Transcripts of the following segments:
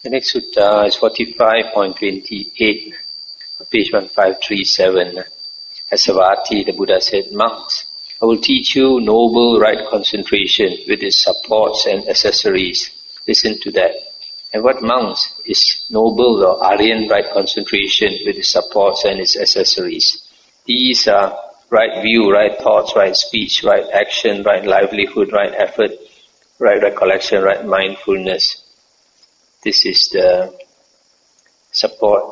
The next sutta is 45.28, page 1537. As Savatthi, the Buddha said, "Monks, I will teach you noble right concentration with its supports and accessories. Listen to that." And what monks is noble or Aryan right concentration with its supports and its accessories? These are right view, right thoughts, right speech, right action, right livelihood, right effort, right recollection, right mindfulness. This is the support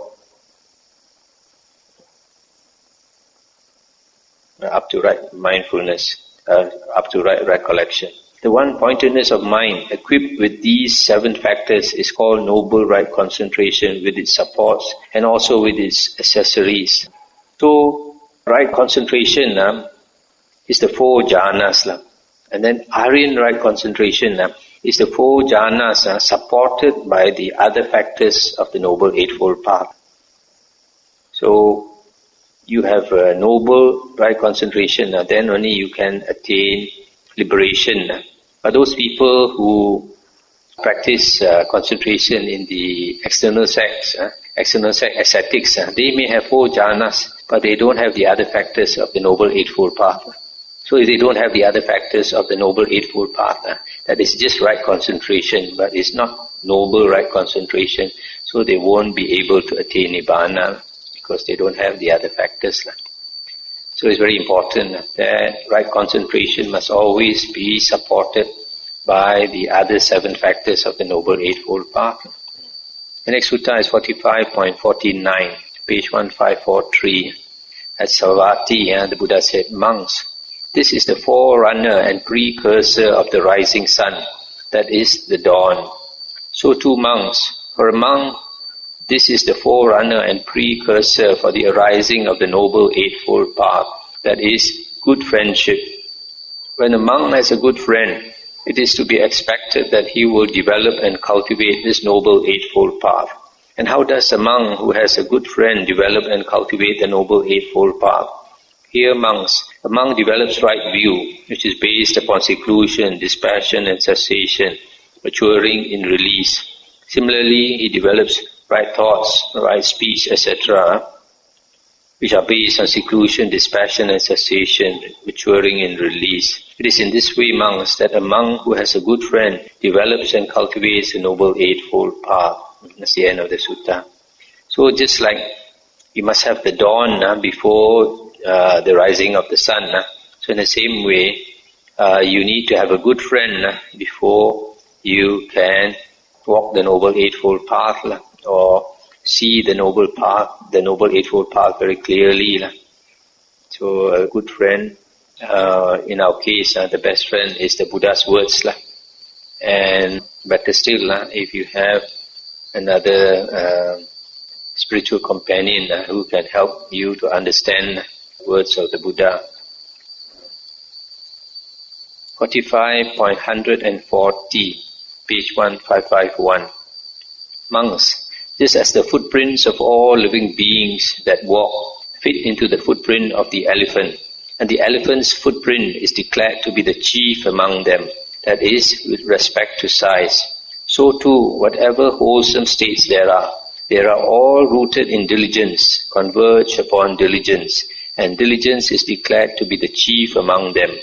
up to right mindfulness, up to right recollection. The one-pointedness of mind equipped with these 7 factors is called noble right concentration with its supports and also with its accessories. So, right concentration is the 4 jhanas. And then Aryan right concentration is the 4 jhanas supported by the other factors of the Noble Eightfold Path. So, you have a noble right concentration, then only you can attain liberation. But those people who practice concentration in the external sects, ascetics, they may have 4 jhanas, but they don't have the other factors of the Noble Eightfold Path. So if they don't have the other factors of the Noble Eightfold Path, that is just right concentration, but it's not noble right concentration, so they won't be able to attain Nibbana because they don't have the other factors. So it's very important that right concentration must always be supported by the other 7 factors of the Noble Eightfold Path. The next sutta is 45.49, page 1543. At Savatthi, the Buddha said, "Monks, this is the forerunner and precursor of the rising sun, that is the dawn. So too monks, for a monk, this is the forerunner and precursor for the arising of the Noble Eightfold Path, that is good friendship. When a monk has a good friend, it is to be expected that he will develop and cultivate this Noble Eightfold Path. And how does a monk who has a good friend develop and cultivate the Noble Eightfold Path? Here, monks, a monk develops right view, which is based upon seclusion, dispassion and cessation, maturing in release. Similarly, he develops right thoughts, right speech, etc., which are based on seclusion, dispassion and cessation, maturing in release. It is in this way, monks, that a monk who has a good friend develops and cultivates the Noble Eightfold Path." That's the end of the sutta. So just like you must have the dawn before the rising of the sun, so in the same way, you need to have a good friend before you can walk the Noble Eightfold Path or see the Noble Eightfold Path very clearly. So a good friend, in our case, the best friend is the Buddha's words. And better still, if you have another spiritual companion who can help you to understand the words of the Buddha. 45.140, page 1551. Monks, just as the footprints of all living beings that walk fit into the footprint of the elephant, and the elephant's footprint is declared to be the chief among them, that is, with respect to size, so too, whatever wholesome states there are all rooted in diligence, converge upon diligence, and diligence is declared to be the chief among them.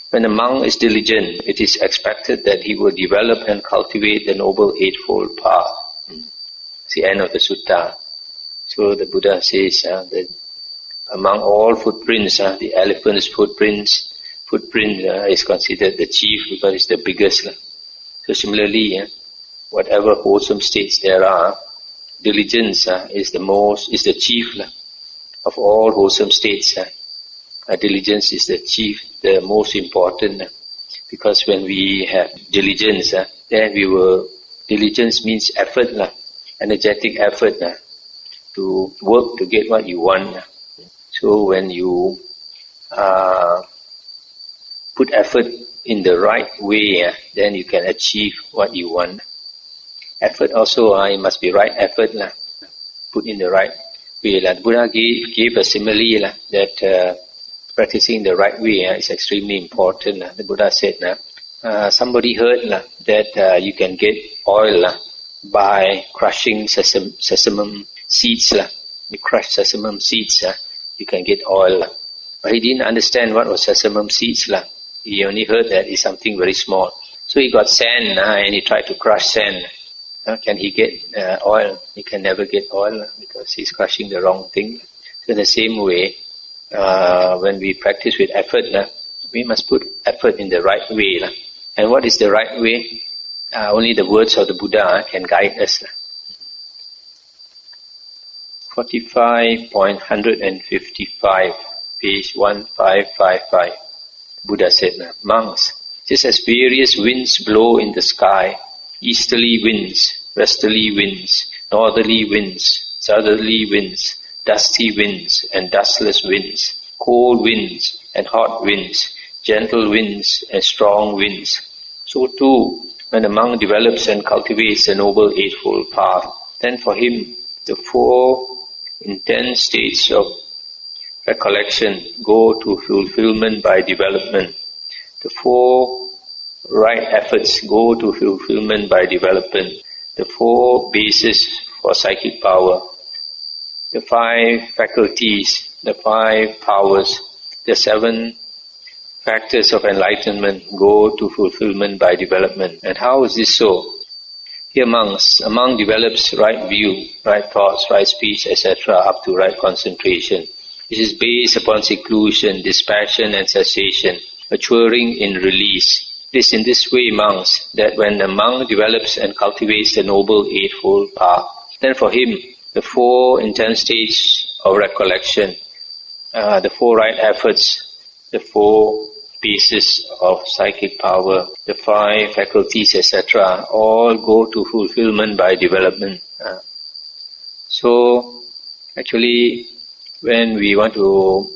When a monk is diligent, it is expected that he will develop and cultivate the Noble Eightfold Path. It's the end of the sutta. So the Buddha says that among all footprints, the elephant's footprint is considered the chief because it's the biggest. So similarly, whatever wholesome states there are, diligence is the chief of all wholesome states. Diligence is the most important, because when we have diligence, then diligence means effort, energetic effort to work to get what you want. So when you put effort in the right way, then you can achieve what you want. Effort also, it must be right effort, put in the right way. The Buddha gave a simile that practicing the right way is extremely important. The Buddha said, somebody heard that you can get oil by crushing sesame seeds. You crush sesame seeds, you can get oil. But he didn't understand what was sesame seeds. He only heard that it's something very small. So he got sand and he tried to crush sand. Can he get oil? He can never get oil because he's crushing the wrong thing. So in the same way, when we practice with effort, we must put effort in the right way. And what is the right way? Only the words of the Buddha can guide us. 45.155, page 1555. Buddha said, monks, just as various winds blow in the sky, easterly winds, westerly winds, northerly winds, southerly winds, dusty winds and dustless winds, cold winds and hot winds, gentle winds and strong winds. So too, when a monk develops and cultivates the Noble Eightfold Path, then for him the 4 intense states of recollection go to fulfillment by development. The 4 right efforts go to fulfillment by development. The 4 bases for psychic power, the 5 faculties, the 5 powers, the 7 factors of enlightenment go to fulfillment by development. And how is this so? Here monks, a monk develops right view, right thoughts, right speech, etc. up to right concentration. This is based upon seclusion, dispassion and cessation, maturing in release. It is in this way, monks, that when a monk develops and cultivates the Noble Eightfold Path, then for him the 4 intense states of recollection, the 4 right efforts, the 4 bases of psychic power, the 5 faculties, etc., all go to fulfillment by development. So, actually, when we want to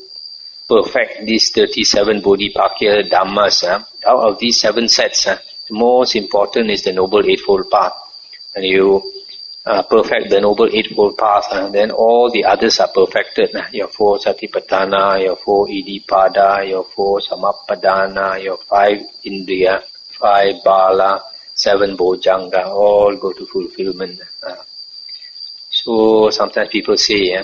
perfect these 37 Bodhipakya Dhammas, out of these 7 sets, the most important is the Noble Eightfold Path. When you perfect the Noble Eightfold Path, then all the others are perfected. Your 4 Satipatthana, your 4 Iddhipada, your 4 Samappadana, your 5 Indriya, 5 Bala, 7 Bojjhanga, all go to fulfillment. So sometimes people say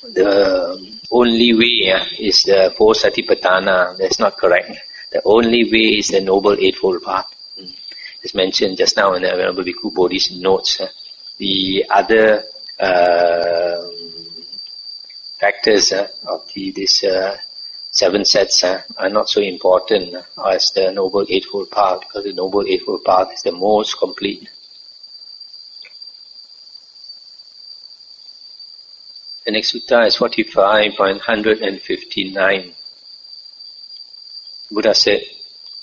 the only way is the 4 Satipatthana. That's not correct. The only way is the Noble Eightfold Path. As mentioned just now in the Venerable Bhikkhu Bodhi's notes, the other factors of these 7 sets are not so important as the Noble Eightfold Path, because the Noble Eightfold Path is the most complete. The next sutta is 45.159. Buddha said,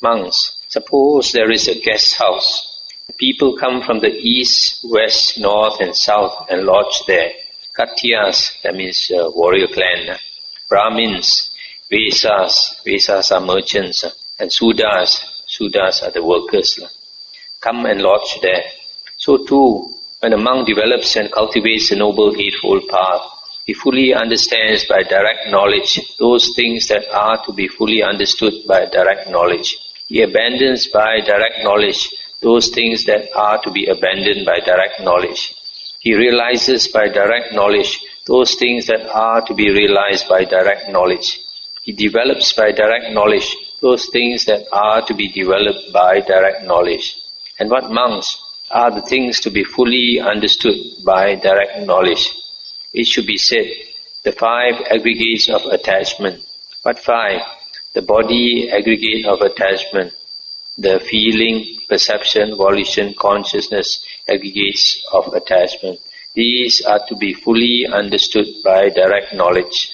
monks, suppose there is a guest house. People come from the east, west, north and south and lodge there. Katyas, that means warrior clan. Brahmins, Vesas are merchants. And Sudas are the workers. Come and lodge there. So too, when a monk develops and cultivates the Noble Eightfold Path, he fully understands by direct knowledge those things that are to be fully understood by direct knowledge. He abandons by direct knowledge those things that are to be abandoned by direct knowledge. He realizes by direct knowledge those things that are to be realized by direct knowledge. He develops by direct knowledge those things that are to be developed by direct knowledge. And what monks are the things to be fully understood by direct knowledge? It should be said, the 5 aggregates of attachment. What 5? The body aggregate of attachment, the feeling, perception, volition, consciousness aggregates of attachment. These are to be fully understood by direct knowledge.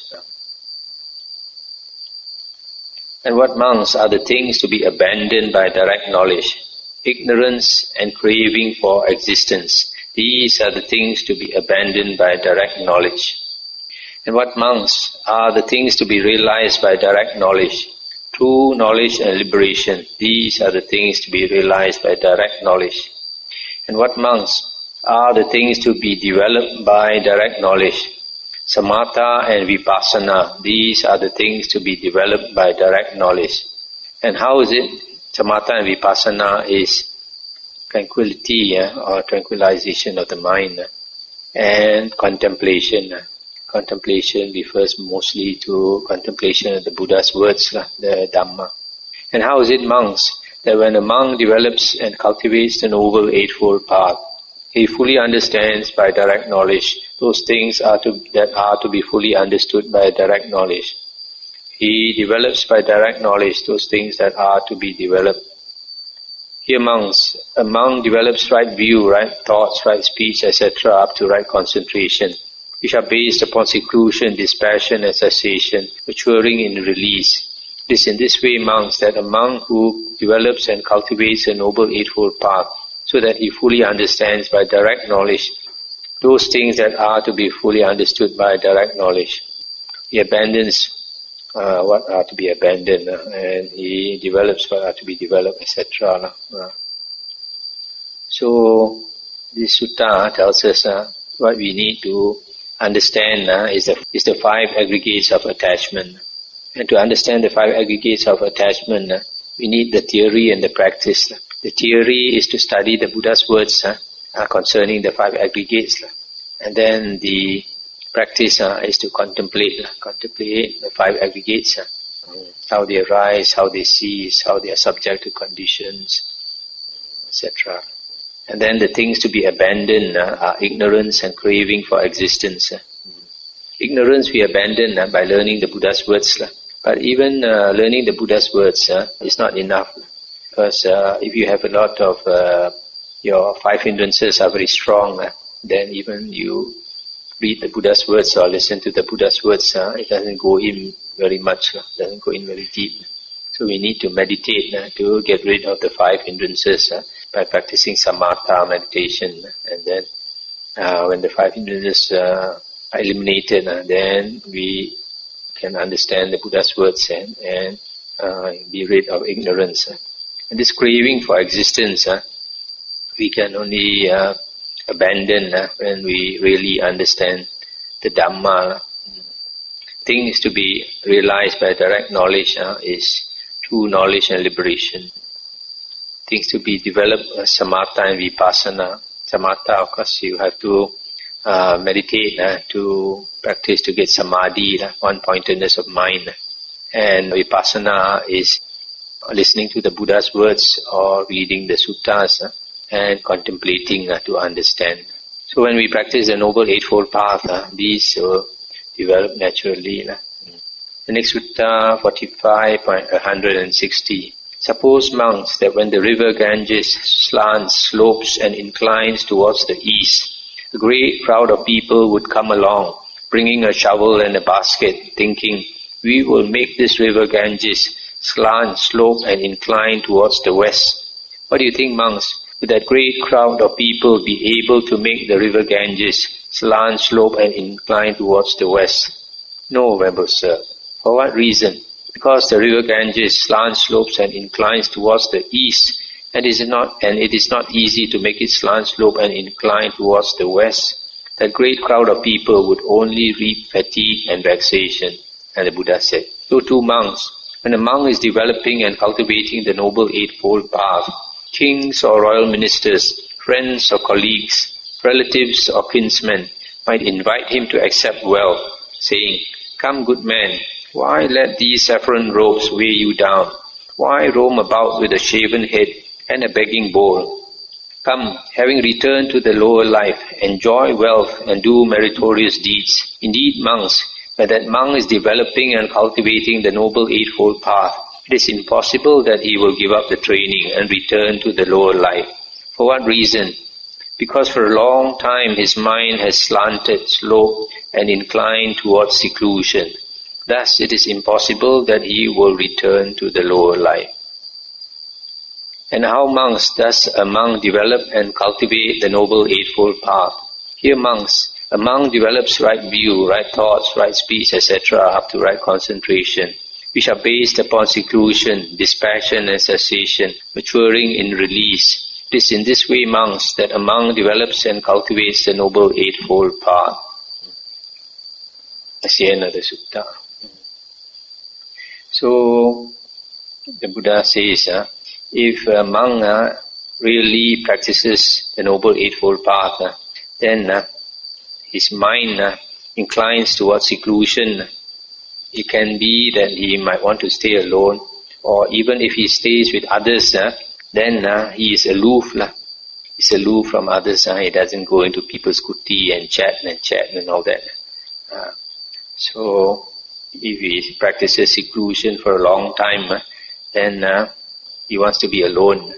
And what monks are the things to be abandoned by direct knowledge? Ignorance and craving for existence. These are the things to be abandoned by direct knowledge. And what monks are the things to be realized by direct knowledge? True knowledge and liberation. These are the things to be realized by direct knowledge. And what monks are the things to be developed by direct knowledge? Samatha and Vipassana. These are the things to be developed by direct knowledge. And how is it? Samatha and Vipassana is tranquility or tranquilization of the mind, and contemplation. Contemplation refers mostly to contemplation of the Buddha's words, the Dhamma. And how is it, monks, that when a monk develops and cultivates the Noble Eightfold Path, he fully understands by direct knowledge those things that are to be fully understood by direct knowledge. He develops by direct knowledge those things that are to be developed. Here, monks, a monk develops right view, right thoughts, right speech, etc. up to right concentration, which are based upon seclusion, dispassion, and cessation, maturing in release. It is in this way, monks, that a monk who develops and cultivates a Noble Eightfold Path, so that he fully understands by direct knowledge those things that are to be fully understood by direct knowledge. He abandons what are to be abandoned, and he develops what are to be developed, etc. So, this sutta tells us what we need to understand is the five aggregates of attachment. And to understand the five aggregates of attachment, we need the theory and the practice. The theory is to study the Buddha's words concerning the five aggregates. And then the practice is to contemplate the five aggregates, how they arise, how they cease, how they are subject to conditions, etc. And then the things to be abandoned are ignorance and craving for existence. Ignorance we abandon by learning the Buddha's words. But even learning the Buddha's words is not enough. Because if you have a lot of, your five hindrances are very strong, then even you read the Buddha's words or listen to the Buddha's words, it doesn't go in very much, doesn't go in very deep. So we need to meditate to get rid of the five hindrances by practicing samatha meditation. And then when the five hindrances are eliminated, then we can understand the Buddha's words and be rid of ignorance. And this craving for existence, we can only abandon when we really understand the Dhamma. Things to be realized by direct knowledge is true knowledge and liberation. Things to be developed, samatha and vipassana. Samatha, of course, you have to meditate to practice to get samadhi, one-pointedness of mind. And vipassana is listening to the Buddha's words or reading the suttas and contemplating to understand. So when we practice the Noble Eightfold Path, these develop naturally. The next sutta, 45.160. Suppose, monks, that when the river Ganges slants, slopes and inclines towards the east, a great crowd of people would come along, bringing a shovel and a basket, thinking, we will make this river Ganges slant, slope and incline towards the west. What do you think, monks? Would that great crowd of people be able to make the river Ganges slant, slope and incline towards the west? No, Venerable Sir. For what reason? Because the river Ganges slants, slopes and inclines towards the east, and it is not easy to make it slant, slope and incline towards the west. That great crowd of people would only reap fatigue and vexation. And the Buddha said, so too, monks, when a monk is developing and cultivating the Noble Eightfold Path, kings or royal ministers, friends or colleagues, relatives or kinsmen might invite him to accept wealth, saying, come, good man, why let these saffron robes weigh you down? Why roam about with a shaven head and a begging bowl? Come, having returned to the lower life, enjoy wealth and do meritorious deeds. Indeed, monks, when that monk is developing and cultivating the Noble Eightfold Path, it is impossible that he will give up the training and return to the lower life. For what reason? Because for a long time his mind has slanted, sloped and inclined towards seclusion. Thus it is impossible that he will return to the lower life. And how, monks, does a monk develop and cultivate the Noble Eightfold Path? Here, monks, a monk develops right view, right thoughts, right speech, etc. up to right concentration, which are based upon seclusion, dispassion and cessation, maturing in release. It is in this way, monks, that a monk develops and cultivates the Noble Eightfold Path. That's the end of the sutta. So, the Buddha says, if a monk really practices the Noble Eightfold Path, then his mind inclines towards seclusion. It can be that he might want to stay alone, or even if he stays with others, then he is aloof. He's aloof from others. He doesn't go into people's kuti and chat and all that. So if he practices seclusion for a long time, then he wants to be alone.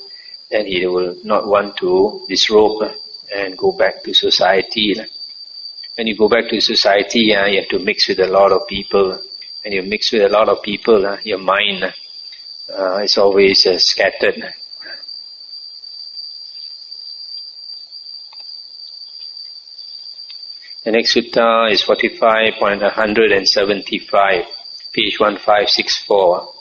Then he will not want to disrobe and go back to society. When you go back to society, you have to mix with a lot of people. When you mix with a lot of people, your mind is always scattered. The next sutta is 45.175, page 1564.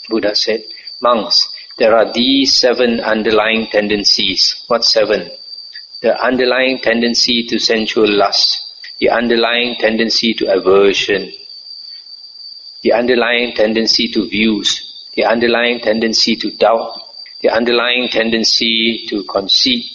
Buddha said, "Monks, there are these 7 underlying tendencies." What 7? The underlying tendency to sensual lust, the underlying tendency to aversion, the underlying tendency to views, the underlying tendency to doubt, the underlying tendency to conceit,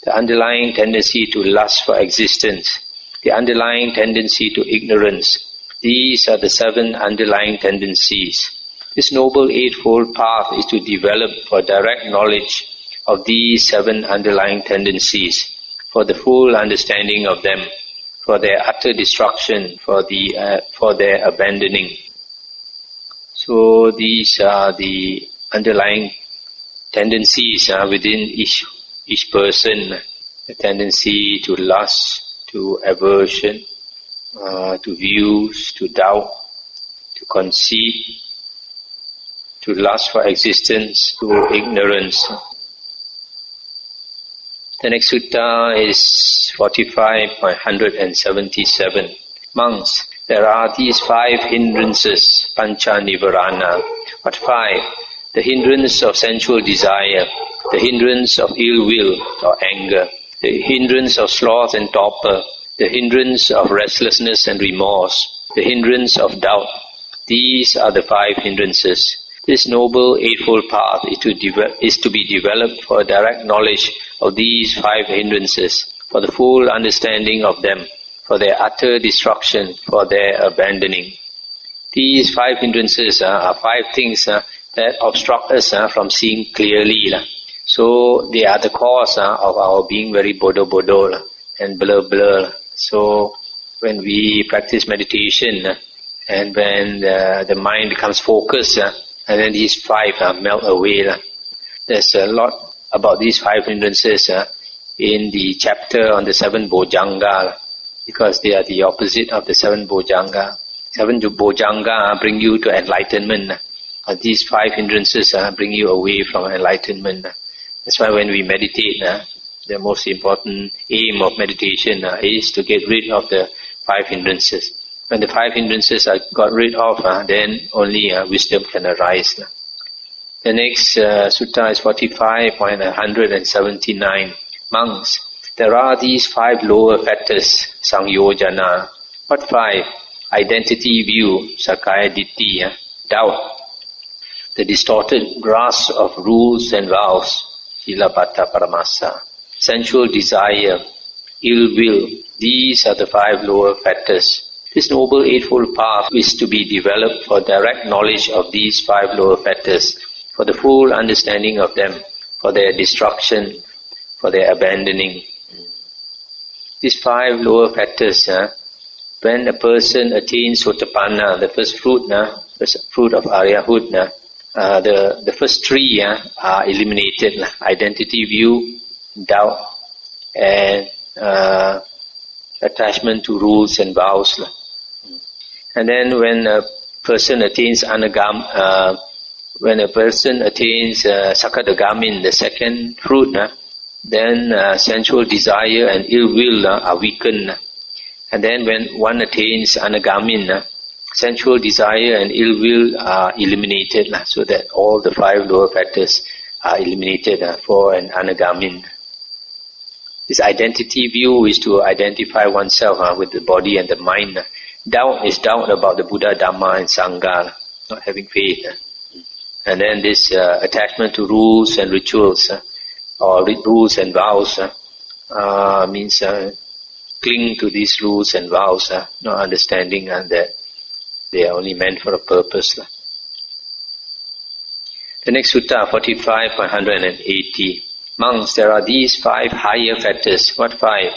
the underlying tendency to lust for existence, the underlying tendency to ignorance. These are the 7 underlying tendencies. This Noble Eightfold Path is to develop for direct knowledge of these 7 underlying tendencies, for the full understanding of them, for their utter destruction, for their abandoning. So these are the underlying tendencies within each person: the tendency to lust, to aversion, to views, to doubt, to conceit, to lust for existence, to ignorance. The next sutta is 45.177. Monks, there are these 5 hindrances, pancha nivarana. What 5? The hindrance of sensual desire, the hindrance of ill will or anger, the hindrance of sloth and torpor, the hindrance of restlessness and remorse, the hindrance of doubt. These are the 5 hindrances. This Noble Eightfold Path is to be developed for direct knowledge of these 5 hindrances, for the full understanding of them, for their utter destruction, for their abandoning. These 5 hindrances are 5 things that obstruct us from seeing clearly. So they are the cause of our being very bodo and blur. So when we practice meditation and when the mind becomes focused, and then these 5 melt away. There's a lot about these 5 hindrances in the chapter on the 7 bojjhanga, because they are the opposite of the 7 bojjhanga. 7 bojjhanga bring you to enlightenment. These 5 hindrances bring you away from enlightenment. That's why when we meditate, the most important aim of meditation is to get rid of the 5 hindrances. When the 5 hindrances are got rid of, then only wisdom can arise. The next sutta is 45.179. Monks, there are these 5 lower factors, sangyojana. What 5? Identity view, sakaya ditti, doubt. The distorted grasp of rules and vows, silabbata paramasa. Sensual desire, ill will. These are the 5 lower factors. This Noble Eightfold Path is to be developed for direct knowledge of these 5 lower factors, for the full understanding of them, for their destruction, for their abandoning. These 5 lower factors, when a person attains sotapanna, the first fruit of Aryahood, the first 3 are eliminated: identity view, doubt, and attachment to rules and vows. And then when a person attains sakadagamin, the second fruit, then sensual desire and ill will are weakened. And then when one attains anagamin, sensual desire and ill will are eliminated, so that all the 5 lower factors are eliminated for an anagamin. This identity view is to identify oneself with the body and the mind. Doubt is doubt about the Buddha, Dhamma and Sangha, not having faith. And then this attachment to rules and rituals, or rules and vows, means cling to these rules and vows, not understanding that they are only meant for a purpose. The next sutta, 45.180. Monks, there are these 5 higher factors. What 5?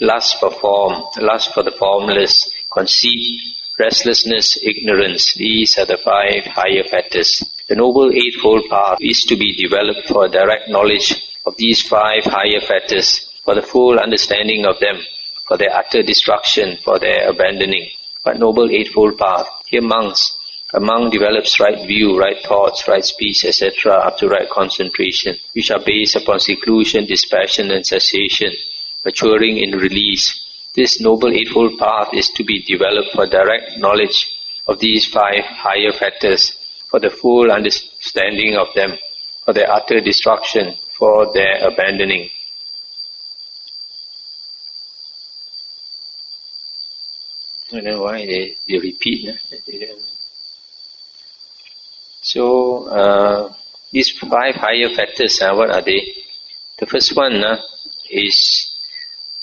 Lust for form, lust for the formless, conceit, restlessness, ignorance. These are the 5 higher factors. The Noble Eightfold Path is to be developed for direct knowledge of these 5 higher factors, for the full understanding of them, for their utter destruction, for their abandoning. But Noble Eightfold Path, here monks, a monk develops right view, right thoughts, right speech, etc. up to right concentration, which are based upon seclusion, dispassion and cessation, maturing in release. This Noble Eightfold Path is to be developed for direct knowledge of these 5 higher factors, for the full understanding of them, for their utter destruction, for their abandoning. I don't know why they repeat. So, these 5 higher factors, what are they? The first one is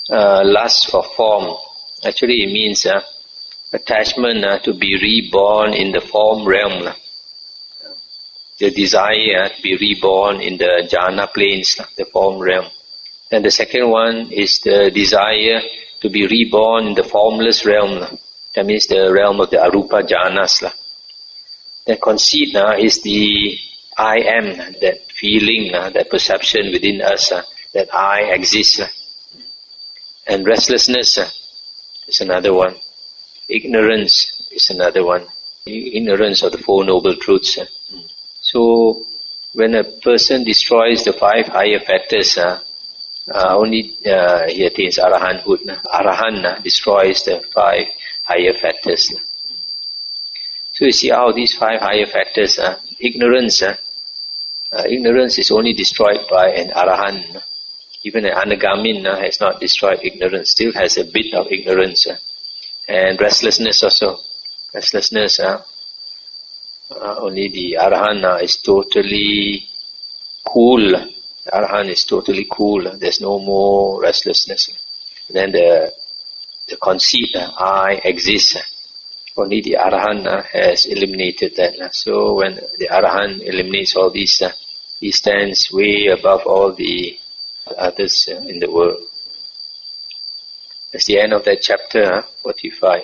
lust for form. Actually, it means attachment to be reborn in the form realm. The desire to be reborn in the jhana planes, the form realm. Then the second one is the desire to be reborn in the formless realm. That means the realm of the arupa jhanas. The conceit is the I am, that feeling, that perception within us that I exist. And restlessness is another one. Ignorance is another one. Ignorance of the 4 Noble Truths. So, when a person destroys the 5 higher factors, only he attains arahanthood. Arahant destroys the 5 higher factors. So you see how these 5 higher factors, ignorance is only destroyed by an arahant. Even an anagamin has not destroyed ignorance, still has a bit of ignorance. And restlessness also. Restlessness, only the arahant is totally cool. The arahant is totally cool. There's no more restlessness. Then the conceit, I exist. Only the arahant has eliminated that. So when the arahant eliminates all these, he stands way above all the others in the world. That's the end of that chapter, 45.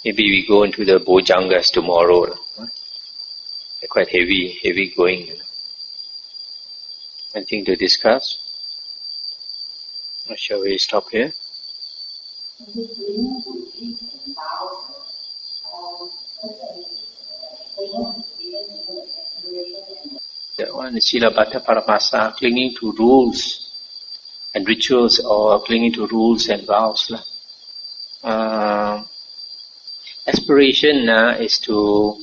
Maybe we go into the Bojjhangas tomorrow. They're quite heavy going. Anything to discuss? Or shall we stop here? That one is Silabhata Paramasa, clinging to rules and rituals, or clinging to rules and vows. Aspiration is to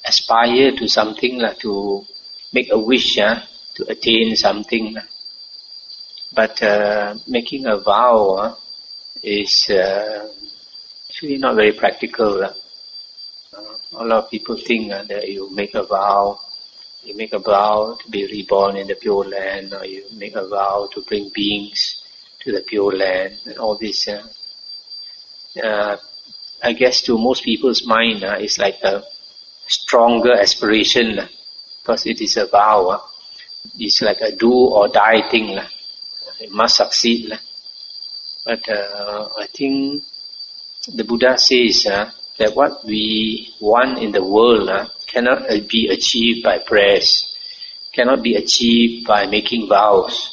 aspire to something, to make a wish, to attain something. But making a vow is actually not very practical. A lot of people think that you make a vow to be reborn in the Pure Land, or you make a vow to bring beings to the Pure Land, and all this. I guess to most people's mind, it's like a stronger aspiration, because it is a vow. It's like a do or die thing. It must succeed. But I think the Buddha says that what we want in the world cannot be achieved by prayers, cannot be achieved by making vows,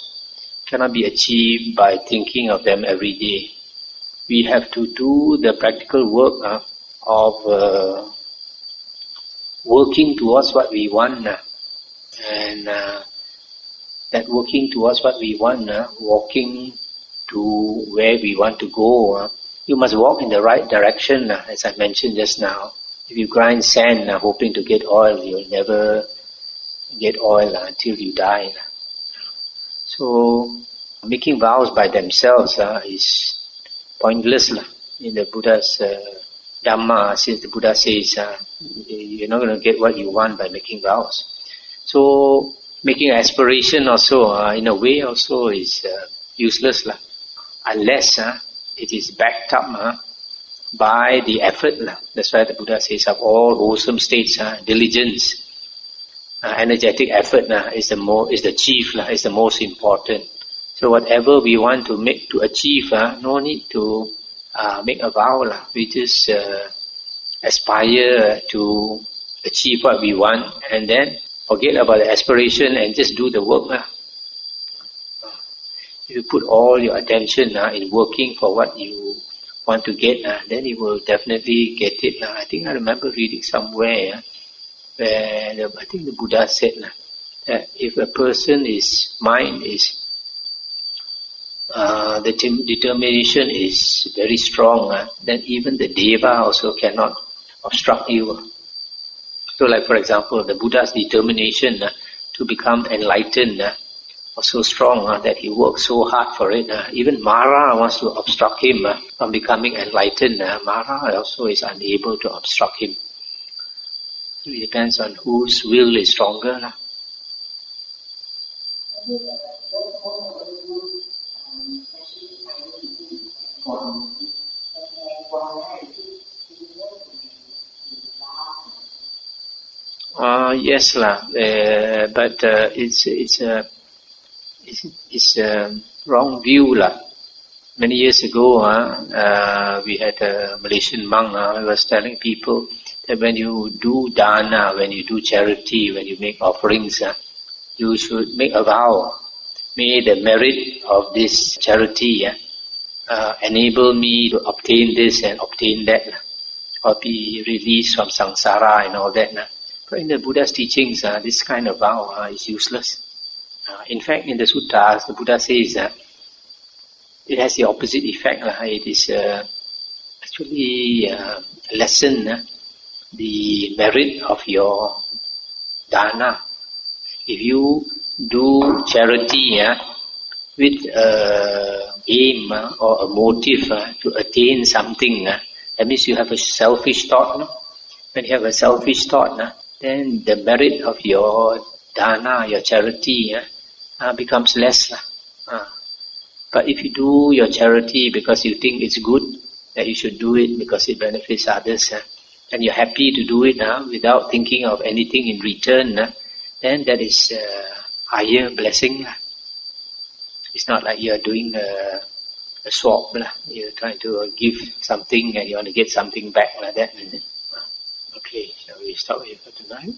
cannot be achieved by thinking of them every day. We have to do the practical work of working towards what we want, and that working towards what we want, walking to where we want to go, you must walk in the right direction, as I mentioned just now. If you grind sand hoping to get oil, you'll never get oil until you die. So making vows by themselves is pointless in the Buddha's Dhamma, since the Buddha says you're not going to get what you want by making vows. So making aspiration also, in a way also is useless unless it is backed up by the effort. That's why the Buddha says of all wholesome states, diligence, energetic effort is the chief, is the most important. So whatever we want to achieve, no need to make a vow. We just aspire to achieve what we want and then forget about the aspiration and just do the work. If you put all your attention in working for what you want to get, then you will definitely get it. I think I remember reading somewhere where I think the Buddha said that if a person's mind is the determination is very strong, then even the Deva also cannot obstruct you. So like for example, the Buddha's determination to become enlightened was so strong that he worked so hard for it. Even Mara wants to obstruct him from becoming enlightened. Mara also is unable to obstruct him. So it depends on whose will is stronger. Yes, but it's a wrong view. Many years ago, we had a Malaysian monk who was telling people that when you do dana, when you do charity, when you make offerings, you should make a vow. May the merit of this charity enable me to obtain this and obtain that, or be released from samsara and all that. But in the Buddha's teachings, this kind of vow is useless. In fact, in the suttas, the Buddha says it has the opposite effect. It is actually lessen the merit of your dana. If you do charity with aim or a motive to attain something, that means you have a selfish thought. When you have a selfish thought, then the merit of your dana, your charity, becomes less. But if you do your charity because you think it's good, that you should do it because it benefits others, and you're happy to do it without thinking of anything in return, then that is higher blessing. It's not like you're doing a swap. You're trying to give something and you want to get something back like that. Okay, shall we stop here for tonight?